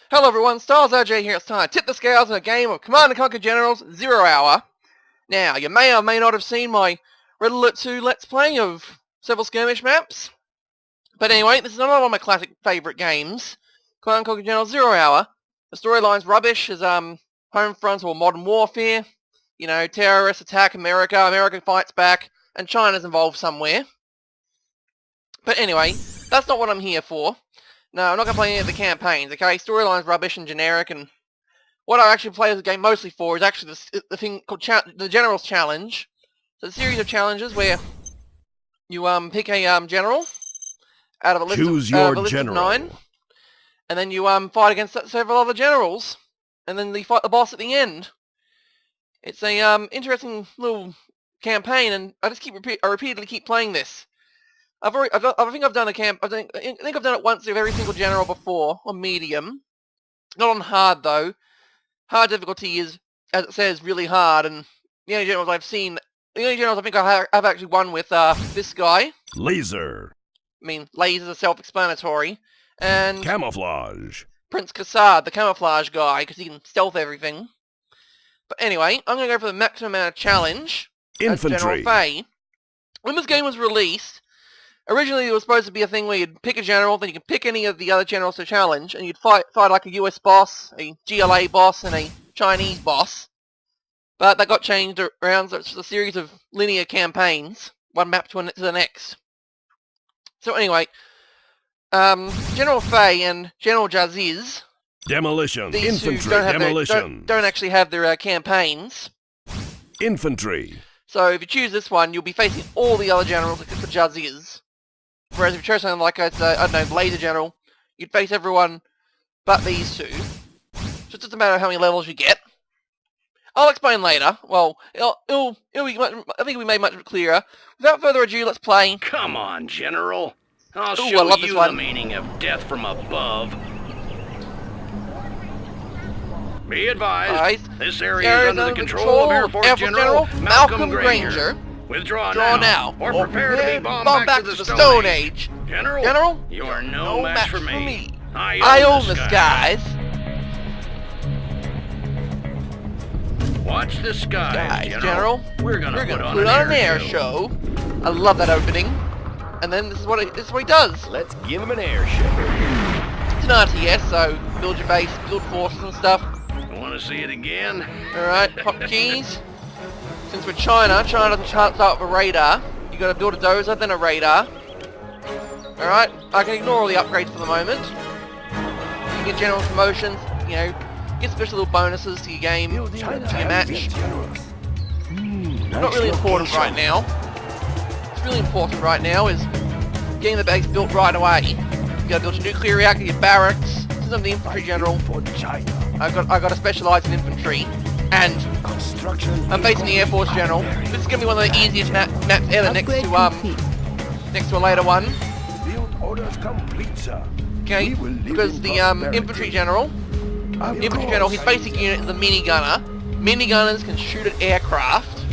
Hello everyone, Styles RJ here. It's time to tip the scales in a game of Command & Conquer Generals 0 Hour. Now, you may or may not have seen my Red Alert 2 Let's Play of several skirmish maps. But anyway, this is another one of my classic favourite games. Command & Conquer Generals 0 Hour. The storyline's rubbish as home fronts or modern warfare. You know, terrorists attack America, America fights back, and China's involved somewhere. But anyway, that's not what I'm here for. No, I'm not going to play any of the campaigns, okay? Storyline's rubbish and generic, and what I actually play this game mostly for is actually the thing called the General's Challenge. So it's a series of challenges where you pick a general out of a list, of 9, and then you fight against several other generals, and then you fight the boss at the end. It's a interesting little campaign, and I repeatedly keep playing this. I think I've done it once with every single general before, on medium. Not on hard, though. Hard difficulty is, as it says, really hard, and the only generals I've seen, the only generals I think I've actually won with this guy. Laser. I mean, lasers are self-explanatory. And Camouflage. Prince Kassad, the camouflage guy, because he can stealth everything. But anyway, I'm going to go for the maximum amount of challenge. Infantry. General Fay. When this game was released, originally it was supposed to be a thing where you'd pick a general, then you could pick any of the other generals to challenge, and you'd fight like a US boss, a GLA boss, and a Chinese boss. But that got changed around, so it's just a series of linear campaigns, one map to the next. So anyway, General Fay and General Jaziz, Demolition. these Infantry. two don't actually have their campaigns. Infantry. So if you choose this one, you'll be facing all the other generals except for Jaziz. Whereas if you chose something like, I don't know, Laser General, you'd face everyone but these two. So it's just a matter of how many levels you get. I'll explain later. Well, it'll be much, I think it'll be made much clearer. Without further ado, let's play. Come on, General. I'll I show love you this the one. meaning of death from above. Be advised, this area is under the control of Air Force General Malcolm Granger. Withdraw now, or prepare to be bombed back to the Stone Age. General, you are no match for me. I own the skies. Watch the skies, General. We're gonna put on an air show. I love that opening. And then this is what he does. Let's give him an air show. It's an RTS, so build your base, build forces and stuff. Want to see it again? Alright, pop keys. Since we're China doesn't start with a radar. You gotta build a dozer, then a radar. Alright, I can ignore all the upgrades for the moment. You get general promotions, you know, get special little bonuses to your game, to your match. Not really important right now. What's really important right now is getting the base built right away. You gotta build your nuclear reactor, your barracks. Since I'm the infantry general, I got to specialise in infantry, and I'm facing the Air Force General. This is gonna be one of the easiest maps ever, next to a later one. Okay, because the Infantry General, his basic unit is a minigunner. Minigunners can shoot at aircraft.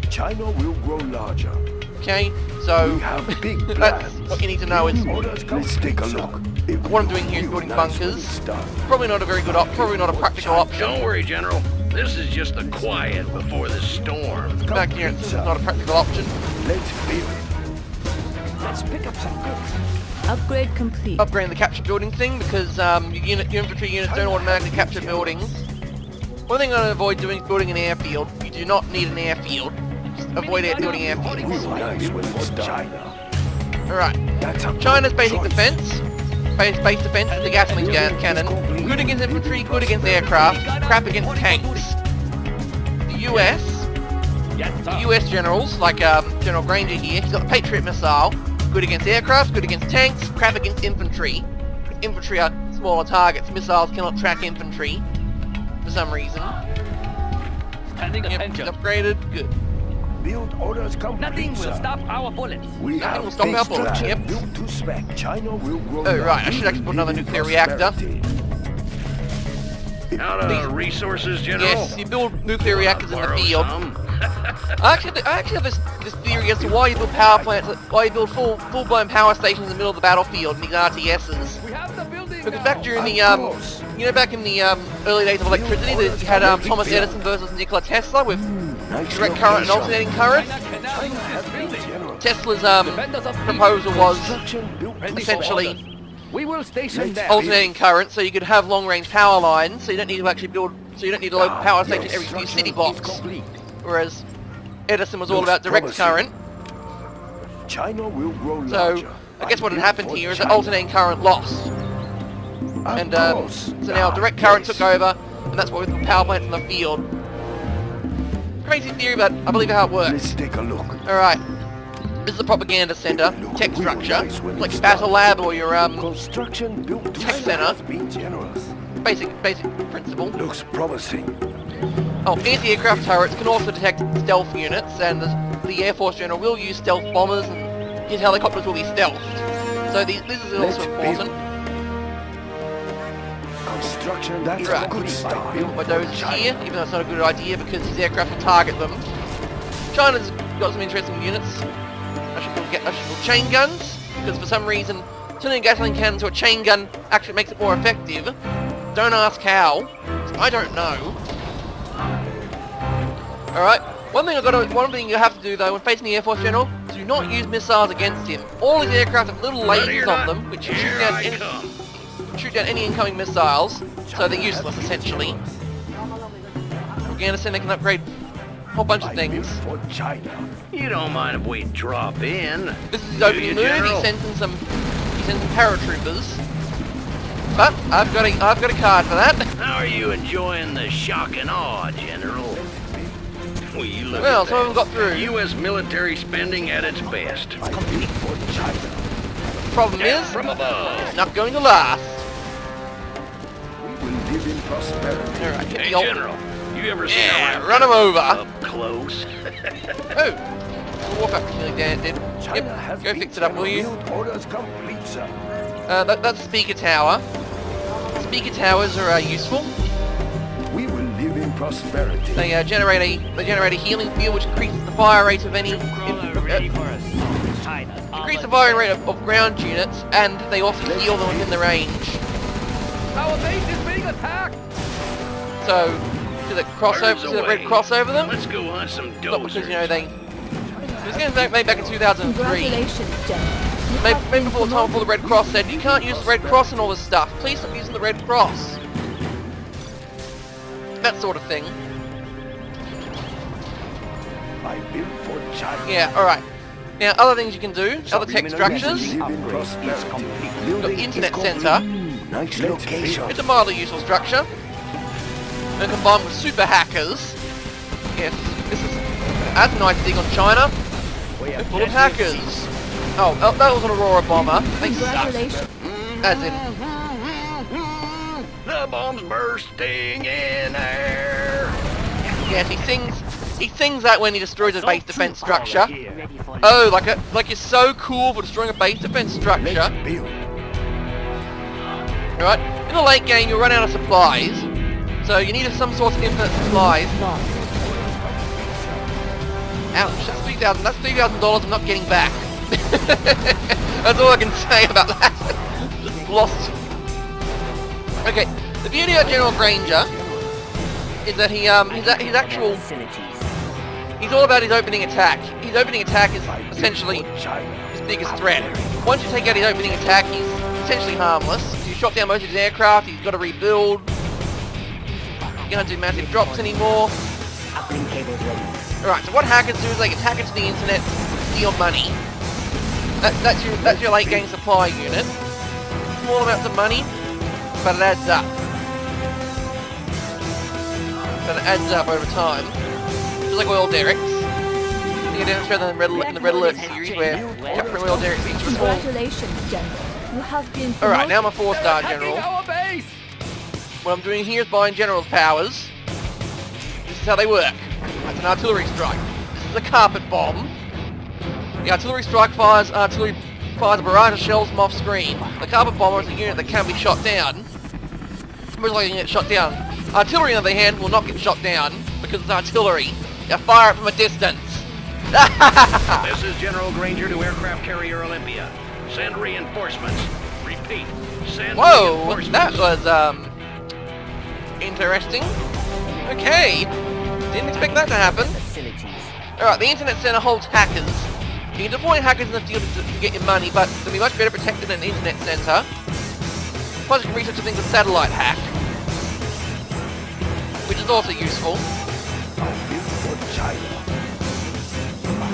China will grow larger. Okay, so that's what you need to know is Let's take a look. what I'm doing here is building bunkers. Probably not a very good probably not a practical option. Don't worry, General. This is just the quiet before the storm. Back here, it's not a practical option. Let's feel it. Let's pick up some goods. Upgrade complete. Upgrading the capture building thing because your infantry units don't automatically capture buildings. One thing I'm going to avoid doing is building an airfield. You do not need an airfield. Just avoid building airfields. Alright. China's basic defense. Base defense is the gasoline cannon. Good against infantry, good against aircraft, crap against tanks. The US generals, like General Granger here, he's got the Patriot missile. Good against aircraft, good against tanks, crap against infantry. Infantry are smaller targets, missiles cannot track infantry for some reason. Standing attention. Upgraded, good. Build orders complete. Nothing will stop our bullets. Nothing will stop our bullets, yep. Built to spec. China will grow. Oh right, I should actually put another nuclear reactor. Out of resources, General? Yes, you build nuclear reactors in the Borrow field. some. I actually have this theory as to why you build power plants, why you build full-blown power stations in the middle of the battlefield in these RTSs. We have the building. Because back during the, you know, back in the early days of electricity, you had Thomas Edison versus Nikola Tesla with direct current and alternating current. Tesla's proposal was essentially We will station there. alternating current, so you could have long-range power lines, so you don't need to actually build, so you don't need a local power station every few city blocks. Whereas Edison was all about direct current. China will grow So larger. I guess what had happened here is that alternating current lost, and so now direct current took over, and that's what we put power plants in the field. Crazy theory, but I believe how it works. Let's take a look. All right. This is a propaganda center, tech structure, like your battle lab or your Construction built tech China center. has been generous. basic principle. Looks promising. Oh, anti-aircraft turrets can also detect stealth units, and the Air Force General will use stealth bombers, and his helicopters will be stealthed. So this is also important. Construction, that's Right. a good start. Build my dozers here, even though it's not a good idea because these aircraft will target them. China's got some interesting units. I should build chain guns, because for some reason turning a gasoline cannon into a chain gun actually makes it more effective. Don't ask how. I don't know. Alright, one thing you have to do though when facing the Air Force General, do not use missiles against him. All his aircraft have little lasers on them, which shoot down any incoming missiles, so they're useless essentially. Afghanistan, they can upgrade a whole bunch of things. For China. You don't mind if we drop in? This is his opening move. He sends in some paratroopers. But I've got a card for that. How are you enjoying the shock and awe, General? Look Well, at some of them got through. U.S. military spending at its best. For China. Problem Down is, from above. it's not going to last. We will live in prosperity. Alright, get Hey, the old... General, you ever seen Yeah, a run 'em over. up close? Oh! The war factory's nearly dead. China Yep, has go been fix it up, will you? generous. Orders complete, sir. That's a speaker tower. Speaker towers are useful. We will live in prosperity. They generate a healing field which increases the fire rate of any... Ready for us. China. increase the firing rate of ground units, and they also heal them within the range. Our base is being attacked. So, to the crossover, to the red cross over them. Let's go hunt some dozers. Not because, you know, it was going to made back in 2003. Congratulations, General. You have Maybe been before the time before the Red Cross said, you can't use the Red Cross and all this stuff. Please stop using the Red Cross. That sort of thing. I built for China. Yeah, alright. Now, other things you can do, other tech structures. Live in prosperity. You've got the Internet Center. Nice location. It's a mildly useful structure. And combined with super hackers. Yes, this is... That's a nice dig on China. They're full of hackers. Oh, that was an Aurora bomber. They suck. Congratulations. As in... The bomb's bursting in air. Yes, he sings that when he destroys a base defense structure. Oh, like you're so cool for destroying a base defense structure. Let's build. Right? In the late game, you'll run out of supplies. So you need some sort of infinite supplies. Ouch, that's $3,000. That's $3,000 I'm not getting back. That's all I can say about that. Just lost. Okay, the beauty of General Granger is that his actual... He's all about his opening attack. His opening attack is essentially his biggest threat. Once you take out his opening attack, he's essentially harmless. He's shot down most of his aircraft, he's got to rebuild. He can't do massive drops anymore. Alright, so what hackers do is they can hack into the internet, steal money. That's your late game supply unit. Small amounts of money, but it adds up. Over time. Just like oil derricks. I think I demonstrated in the Red Alert series where Captain Oil Derrick features a small... Congratulations, General. You have been promoted. Alright, now I'm a 4-star general. Our base. What I'm doing here is buying general's powers. This is how they work. That's an artillery strike. This is a carpet bomb. The artillery strike fires a barrage of shells from off screen. The carpet bomber is a unit that can be shot down. Most likely get shot down. Artillery, on the other hand, will not get shot down because it's artillery. You fire it from a distance. This is General Granger to aircraft carrier Olympia. Send reinforcements. Repeat. send Whoa, reinforcements. that was, interesting. Okay, didn't expect that to happen. Facilities. Alright, the internet center holds hackers. You can deploy hackers in the field to get your money, but they'll be much better protected than an internet center. Plus you can research things with satellite hack, which is also useful. I built for China.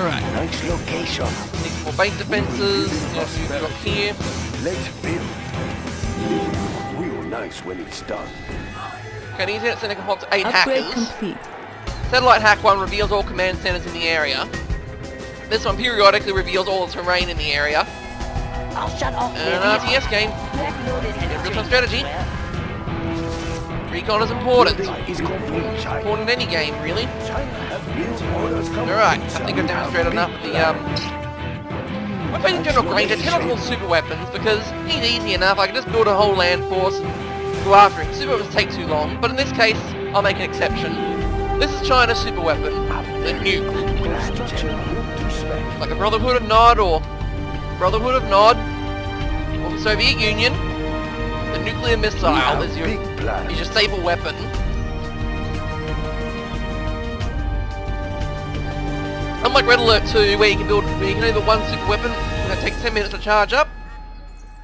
Alright, Nice location. need some more base defenses. Yes, we've got here. Let's build. It will look real nice when it's done. Okay, the internet center can hold up to 8 Upgrade hackers. complete. Satellite hack 1 reveals all command centers in the area. This one periodically reveals all the terrain in the area. I'll shut off. And an RTS game. Yeah, real-time strategy. Recon is important. Is complete, China. Important in any game, really. China has built orders coming. Alright, I think I've demonstrated enough of the, I'm playing General Granger, tentacle super weapons, because he's easy enough. I can just build a whole land force and go after him. Super weapons take too long, but in this case, I'll make an exception. This is China's super weapon, the nuke. Like a Brotherhood of Nod or Brotherhood of Nod or the Soviet Union, the nuclear missile is your staple weapon. Unlike Red Alert 2, where you can only build one super weapon and it takes 10 minutes to charge up,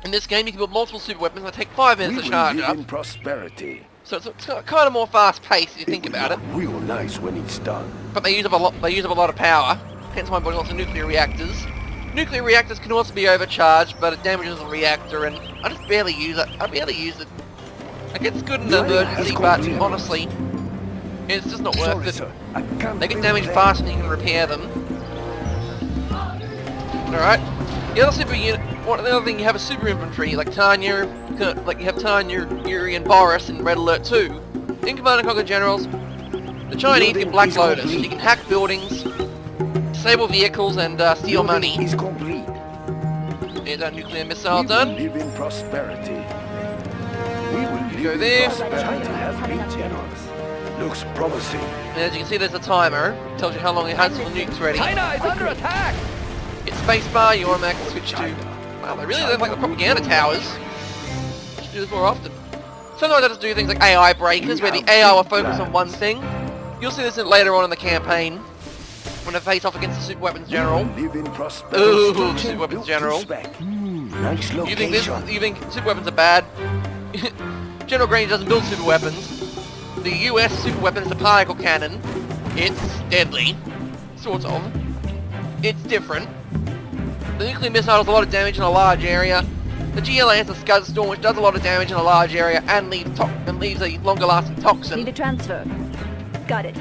in this game you can build multiple super weapons and it takes 5 minutes to charge up. In prosperity. So it's kind of more fast-paced if you think It will about it. look real nice when it's done. But they use up a lot of power. Hence why I'm building lots of nuclear reactors. Nuclear reactors can also be overcharged, but it damages the reactor, and I just barely use it. I barely use it. Like, it's good in an emergency, but honestly, it's just not worth it. Sir, I can't They get build damaged land. faster than you can repair them. Alright. The other super unit, the other thing, you have a super infantry, like Tanya, like you have Tanya, Yuri, and Boris in Red Alert 2. In Command and Conquer Generals, the Chinese get Black Lotus. You can hack buildings, disable vehicles, and steal money. Is complete. There's our nuclear missile We done. will live in prosperity. We will live Go in there. prosperity. China has been generous. Looks promising. And as you can see, there's a timer. Tells you how long it has till the nuke's ready. China is under attack. Hit spacebar, you automatically switch to... Wow, they really don't like the propaganda towers. Should do this more often. Sometimes I just do things like AI breakers, where the AI will focus on one thing. You'll see this later on in the campaign, when they face off against the Super Weapons General. Live in prosperity. Ooh, Super Weapons General. Nice You location. think Super Weapons are bad? General Granger doesn't build super weapons. The US super weapon is a particle cannon. It's deadly. Sort of. It's different. The nuclear missile does a lot of damage in a large area. The GLA has a Scud Storm, which does a lot of damage in a large area and leaves a longer lasting toxin. Need a transfer. Got it.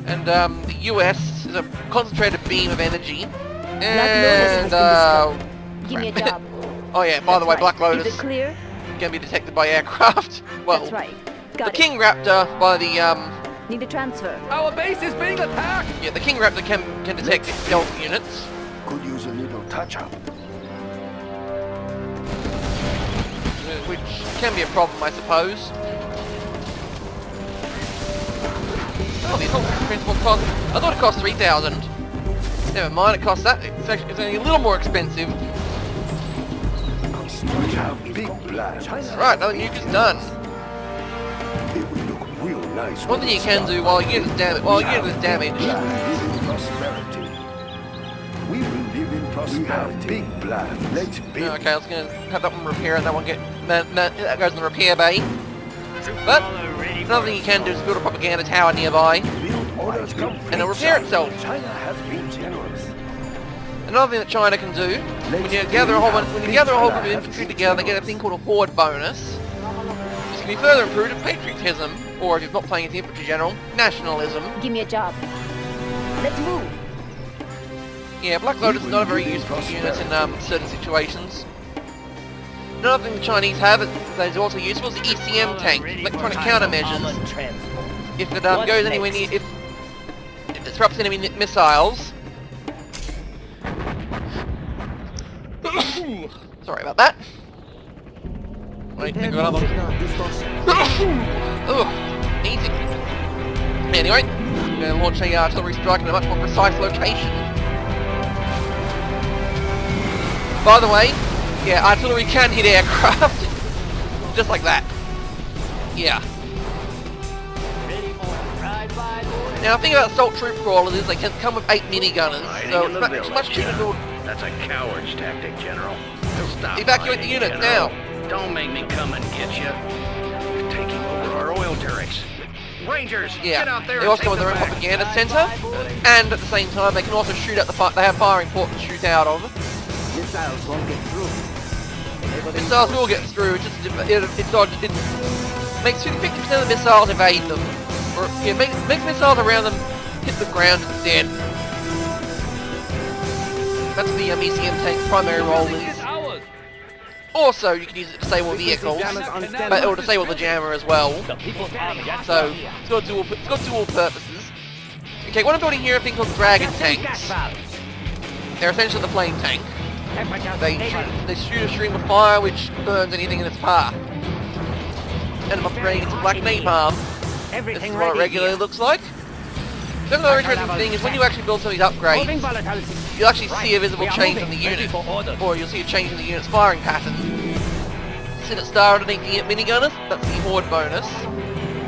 And the US is a concentrated beam of energy. Black Lotus And has been discovered. Give me a job. oh yeah, by the way, Black Is Lotus it clear? can be detected by aircraft. Well, That's right. the Got it. King Raptor by the Need a transfer. Our base is being attacked. yeah, the King Raptor can detect stealth units. Could use a little touch-up. Which can be a problem, I suppose. Oh, the assault principal cost... I thought it cost 3,000. Never mind, it costs that. It's only a little more expensive. Big plans. Right, now the nuke is done. It will look real nice. One thing you can do while your unit is damaged... We will live in prosperity. We will live in prosperity. Big plans. Let's build. Okay, I was going to have that one repair and that one that goes in the repair bay. But another thing you can do is build a propaganda tower nearby. Build orders complete. And it'll repair itself. China has been generous. Another thing that China can do, when you gather a whole group of infantry together, they get a thing called a horde bonus. This can be further improved with patriotism, or if you're not playing as the infantry general, nationalism. Give me a job. Let's move. Yeah, Black Lotus is not a very useful unit in certain situations. Another thing the Chinese have that is also useful is the ECM tank, electronic countermeasures. If it goes anywhere near, if it disrupts enemy missiles. Sorry about that. Wait, I got another. Ugh, easy. Anyway, I'm going to launch a artillery strike in a much more precise location. By the way, yeah, artillery can hit aircraft. Just like that. Yeah. Now, the thing about assault troop crawlers is they can come with 8 minigunners, so it's much cheaper to build. That's a coward's tactic, General. Stop Evacuate the hiding, units General. now. Don't make me come and get you. You're taking over our oil derricks. Rangers, Yeah, get out there they and also take have their own them back. propaganda center, and at the same time they can also shoot at the they have firing ports to shoot out of. Missiles won't get through. Missiles will get through, it makes 50% of the missiles evade them. Or, yeah, make missiles around them hit the ground instead. That's the ECM tank's primary role is. Also, you can use it to disable vehicles, but it will disable the jammer as well. So, it's got dual purposes. Okay, what I'm building here are a thing called dragon tanks. They're essentially the flame tank. They shoot a stream of fire which burns anything in its path. And I'm upgrading it to black napalm. This is what it regularly looks like. The other interesting thing is when you actually build some of these upgrades, you'll actually see a visible change in the unit, or you'll see a change in the unit's firing pattern. See that star underneath the minigunners? That's the horde bonus.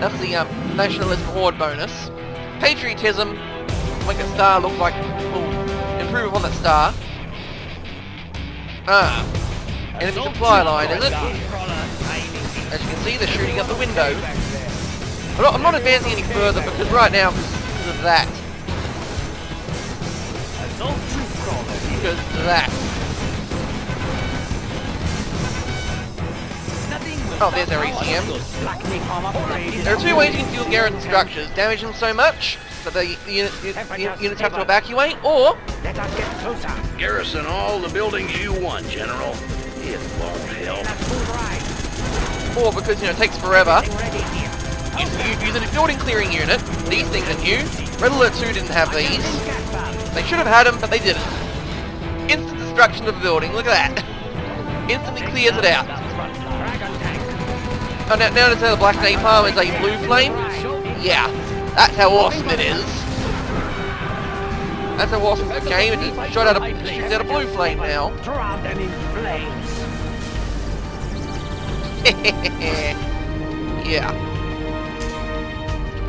That's the nationalism horde bonus. Patriotism, make that star look like, will improve upon that star. Enemy supply line, is it? As you can see, they're shooting out the window. I'm not advancing any further because right now, because of that. Because of that. Oh, there's our ECM. There are 2 ways you can deal garrison structures. Damage them so much that the units have to evacuate, or... Garrison all the buildings you want, General. It won't help. Or because, it takes forever. You use a building clearing unit. These things are new. Red Alert 2 didn't have these. They should have had them, but they didn't. Instant destruction of the building. Look at that. Instantly clears it out. Oh, now to say the black napalm is a blue flame? Yeah. That's how awesome it is. That's how awesome the game. It shoots out a blue flame now. Yeah.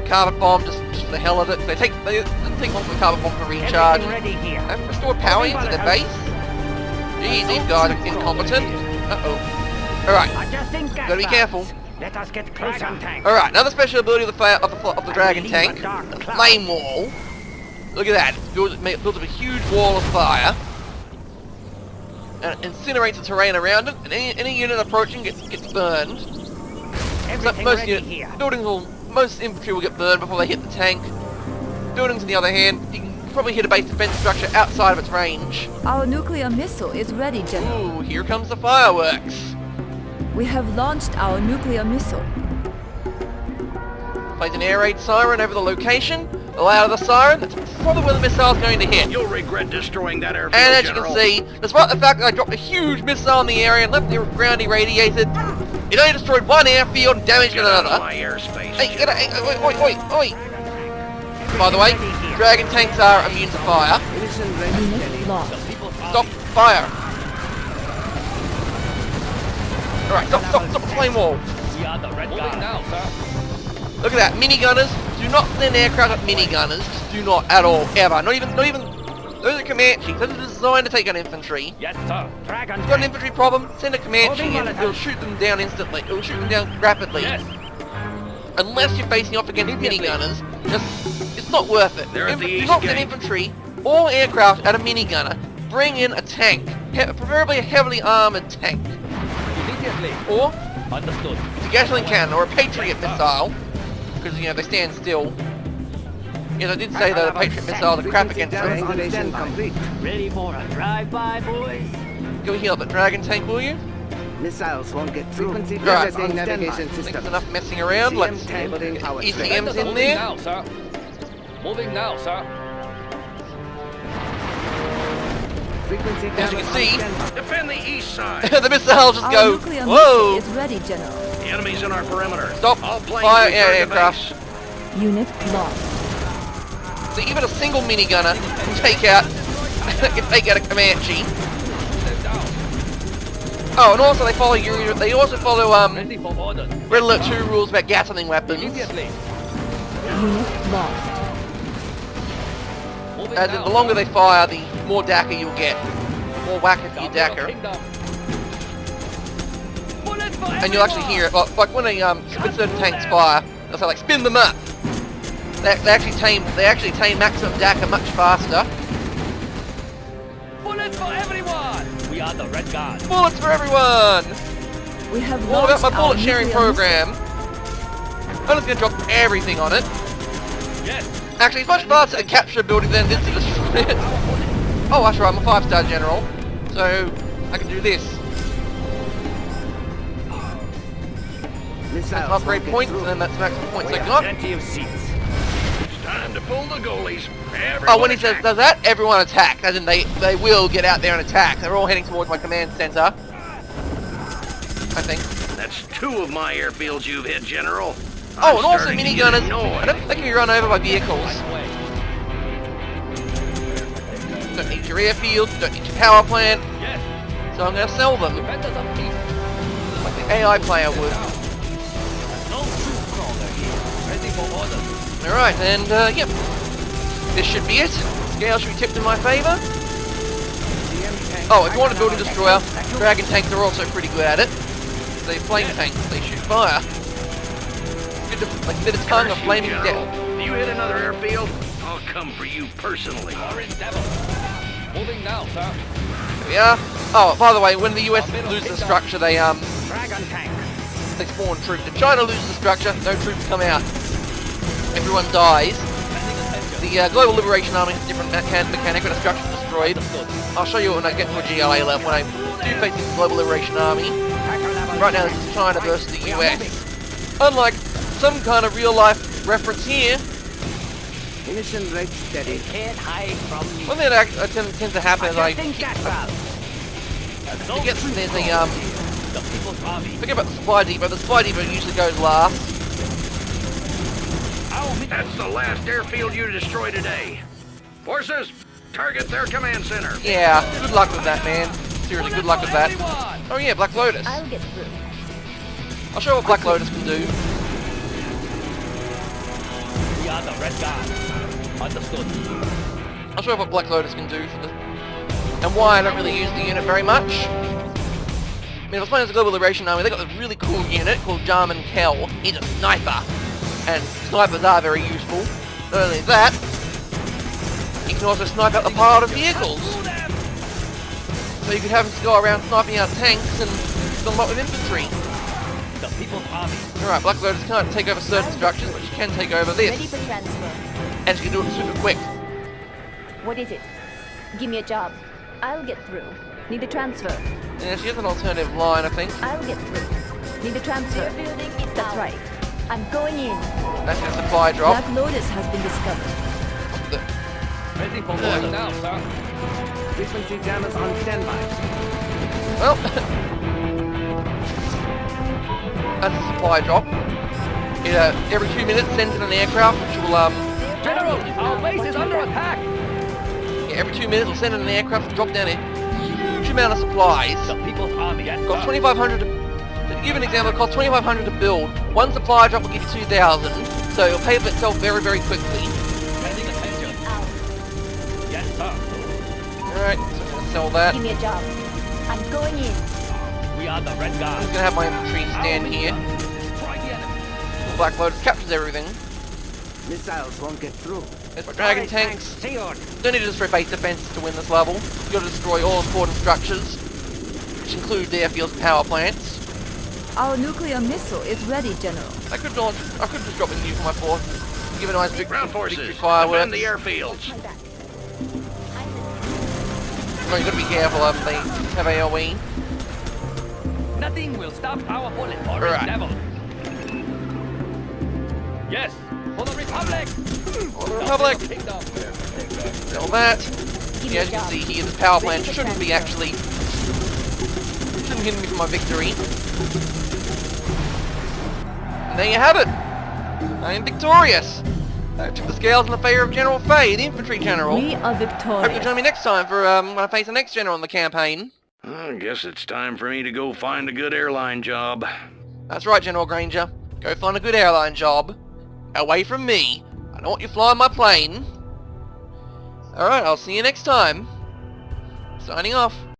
Carpet bomb, just for the hell of it. They didn't take long for the carpet bomb to recharge. They've restored power into their base. Jeez, these guys are incompetent. Uh-oh. Alright, gotta be careful. Alright, another special ability of the dragon tank, the flame wall. Look at that, it builds up a huge wall of fire. And it incinerates the terrain around it, and any unit approaching gets burned. So most infantry will get burned before they hit the tank. Buildings, on the other hand, you can probably hit a base defense structure outside of its range. Our nuclear missile is ready, General. Ooh, here comes the fireworks. We have launched our nuclear missile. Plays an air raid siren over the location. Allow the siren, that's probably where the missile's going to hit. You'll regret destroying that airfield, And as General. you can see, despite the fact that I dropped a huge missile in the area and left the ground irradiated, it only destroyed one airfield and damaged Get out of another. my airspace, Hey, General. oi. By the way, dragon tanks are immune to fire. Unit lost. Stop fire. Alright, stop the flame wall. Look at that, minigunners. Do not send aircraft at minigunners. Just do not at all, ever. Not even. Those are Comanches. Those are designed to take out infantry. Yes, sir. If you've got an infantry problem, send a Comanche and it'll shoot them down instantly. It'll shoot them down rapidly. Yes. Unless you're facing off against minigunners, it's not worth it. They're at the Do east not send gate. infantry or aircraft at a minigunner. Bring in a tank. Preferably a heavily armoured tank. Immediately. Or Understood. a gasoline cannon or a Patriot missile. Because, they stand still. Yes, I did say that a Patriot missile is crap against them. Triangulation complete. Ready for a drive-by, boys? Go heal up the dragon tank, will you? Missiles won't get through. Frequency Right. processing navigation I think system. there's enough messing around. Let's get Enabling power trade. ECMs in there. Now, sir. Moving now, sir. Frequency As you can see, Defend the east side. the missiles just Our go, nuclear whoa! missile is ready, General. The enemy's in our perimeter. Stop All planes fire return to aircraft. base. Unit lost. So even a single minigunner can take out a Comanche. Oh, and also they follow they also follow Ready for orders. Red Alert 2 rules about Gatling weapons. Immediately. Unit lost. Moving As in, now. the longer they fire, the more DACA you'll get. More whacker for your DACA. And you'll actually hear it, like when certain tanks fire, they'll say like, spin them up! They actually tame maximum DACA much faster. Bullets for everyone! We are the Red Guard. Bullets for everyone! We have All about launched my our bullet sharing nuclear program. I'm just gonna drop everything on it. Yes. Actually, it's much faster to capture a building than it is to destroy it. Oh, that's right, I'm a 5-star general. So, I can do this. That's upgrade points, and then that's maximum points I got. Plenty of seats. It's time to pull the goalies. Oh, when he says does that, everyone attack. As in, they will get out there and attack. They're all heading towards my command center. I think. That's 2 of my airfields you've hit, General. Oh, and also starting to get minigunners. annoyed. I don't think you run over by vehicles. Don't need your airfield, don't need your power plant. Yes. So I'm going to sell them, Defenders of peace. like the AI player would. No troop crawler here. Ready for orders. Alright, and yep. This should be it. Scale should be tipped in my favor. Oh, if you want to build a destroyer, dragon tanks are also pretty good at it. They flame tanks, they shoot fire. Like a bit of tongue of flaming General. death. You hit another airfield, I'll come for you personally. Orange Devil. Moving now, sir. There we are. Oh, by the way, when the US loses the structure, they Dragon tank. they spawn troops. If China loses the structure, no troops come out. Everyone dies. The Global Liberation Army has different mechanic when a structure is destroyed. I'll show you when I get to a GLA level, when I do face the Global Liberation Army. Right now this is China versus the US. Unlike some kind of real life reference here, Innocent rate steady. Can't hide from me. one thing that tends to happen is I think that's right. forget that there's a The people's army. forget about the supply depot. The supply depot usually goes last. That's the last airfield you destroy today. Forces, target their command center. Yeah, good luck with that, man. Seriously, good luck with that. Oh yeah, Black Lotus. I'll get through. I'll show you what Black Lotus can do. We are the Red Guard. Understood. I'll show you what Black Lotus can do for the... and why I don't really use the unit very much. I mean, if I was playing as a Global Liberation Army, they got this really cool unit called Jarman Kell. He's a sniper. And snipers are very useful. Not only that, you can also snipe out the pile of vehicles. So you could have them go around sniping out tanks and fill them up with infantry. The people's army. Alright, Black Lotus can't take over certain structures, but she can take over Ready this. for transfer. And she can do it super quick. What is it? Give me a job. I'll get through. Need a transfer. Yeah, she has an alternative line, I think. I'll get through. Need a transfer. That's right. I'm going in. That's a supply drop. Black Lotus has been discovered. Ready for orders now, sir. Infantry jammers on standby. Well, that's a supply drop. It, every 2 minutes sends in an aircraft, which will, General, our base is under attack. yeah, every 2 minutes will send in an aircraft and drop down a huge amount of supplies. The people's army. Yes, Got sir. 2,500 to give an example, it costs 2,500 to build. One supply drop will give you 2,000, so it'll pay for itself very, very quickly. Paying attention. Yes, sir. Alright, so I'm going to sell that. Give me a job. I'm going in. We are the Red I'm Guard. just going to have my infantry stand here. Destroy the enemy. Black Lotus captures everything. Missiles won't get through. There's my dragon tanks. Stay on. Don't need to destroy base defenses to win this level. You've got to destroy all important structures, which include airfields and power plants. Our nuclear missile is ready, General. I could just drop a nuke on my force, give it a nice Ground victory forces, fireworks. defend the airfields. Oh, you got to be careful of they have AOE. Nothing will stop our bullet. Orange Alright. Devil. Yes, for the Republic. For the Republic. Kingdom. Sell that. Give Yeah, me as a you can job. see here, the power plant Ready for shouldn't be transfer. actually... shouldn't hinder me from my victory. And there you have it! I am victorious! I took the scales in the favour of General Fay, the Infantry General. We are Hope you'll victorious. join me next time for when I face the next general in the campaign. I guess it's time for me to go find a good airline job. That's right, General Granger. Go find a good airline job. Away from me. I don't want you flying my plane. Alright, I'll see you next time. Signing off.